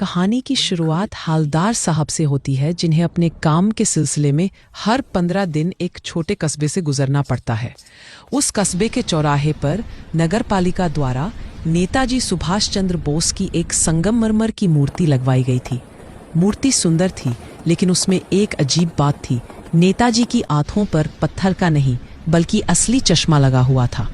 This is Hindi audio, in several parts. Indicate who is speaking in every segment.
Speaker 1: कहानी की शुरुआत हालदार साहब से होती है, जिन्हें अपने काम के सिलसिले में हर 15 दिन एक छोटे कस्बे से गुजरना पड़ता है। उस कस्बे के चौराहे पर नगर पालिका द्वारा नेताजी सुभाष चंद्र बोस की एक संगमरमर की मूर्ति लगवाई गई थी। मूर्ति सुंदर थी, लेकिन उसमें एक अजीब बात थी। नेताजी की आंखों पर पत्थर का नहीं बल्कि असली चश्मा लगा हुआ था।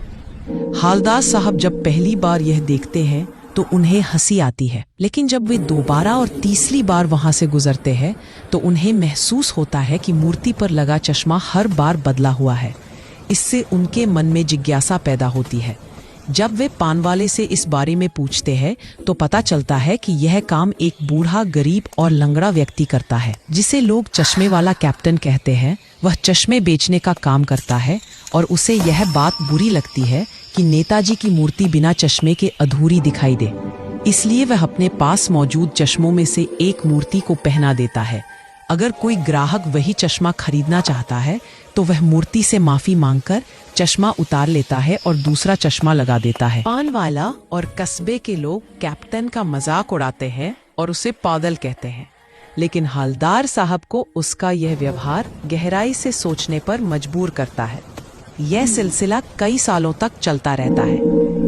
Speaker 1: हालदार साहब जब पहली बार यह देखते हैं तो उन्हें हंसी आती है, लेकिन जब वे दोबारा और तीसरी बार वहां से गुजरते हैं तो उन्हें महसूस होता है कि मूर्ति पर लगा चश्मा हर बार बदला हुआ है। इससे उनके मन में जिज्ञासा पैदा होती है। जब वे पानवाले से इस बारे में पूछते हैं तो पता चलता है कि यह काम एक बूढ़ा, गरीब और लंगड़ा व्यक्ति करता है, जिसे लोग चश्मे वाला कैप्टन कहते हैं। वह चश्मे बेचने का काम करता है और उसे यह बात बुरी लगती है कि नेताजी की मूर्ति बिना चश्मे के अधूरी दिखाई दे। इसलिए वह अपने पास मौजूद चश्मों में से एक मूर्ति को पहना देता है। अगर कोई ग्राहक वही चश्मा खरीदना चाहता है तो वह मूर्ति से माफी मांगकर चश्मा उतार लेता है और दूसरा चश्मा लगा देता है। पान वाला और कस्बे के लोग कैप्टन का मजाक उड़ाते हैं और उसे पागल कहते हैं, लेकिन हालदार साहब को उसका यह व्यवहार गहराई से सोचने पर मजबूर करता है। यह सिलसिला कई सालों तक चलता रहता है।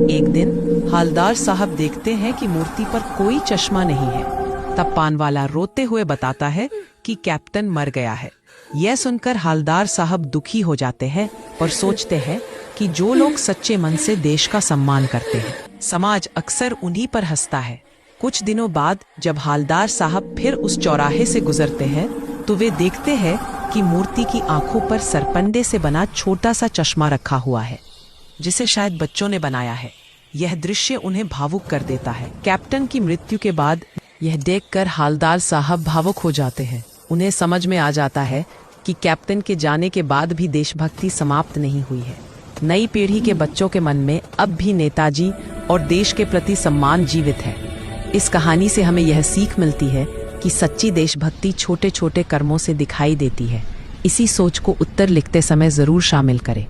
Speaker 1: एक दिन हालदार साहब देखते हैं कि मूर्ति पर कोई चश्मा नहीं है। तब पान वाला रोते हुए बताता है कि कैप्टन मर गया है। यह सुनकर हालदार साहब दुखी हो जाते हैं और सोचते हैं कि जो लोग सच्चे मन से देश का सम्मान करते हैं, समाज अक्सर उन्हीं पर हंसता है। कुछ दिनों बाद जब हालदार साहब फिर उस चौराहे से गुजरते हैं तो वे देखते हैं कि मूर्ति की आंखों पर सरपंडे से बना छोटा सा चश्मा रखा हुआ है, जिसे शायद बच्चों ने बनाया है। यह दृश्य उन्हें भावुक कर देता है। कैप्टन की मृत्यु के बाद यह देखकर हालदार साहब भावुक हो जाते हैं। उन्हें समझ में आ जाता है कि कैप्टन के जाने के बाद भी देशभक्ति समाप्त नहीं हुई है। नई पीढ़ी के बच्चों के मन में अब भी नेताजी और देश के प्रति सम्मान जीवित है। इस कहानी से हमें यह सीख मिलती है कि सच्ची देशभक्ति छोटे छोटे कर्मों से दिखाई देती है। इसी सोच को उत्तर लिखते समय जरूर शामिल करें।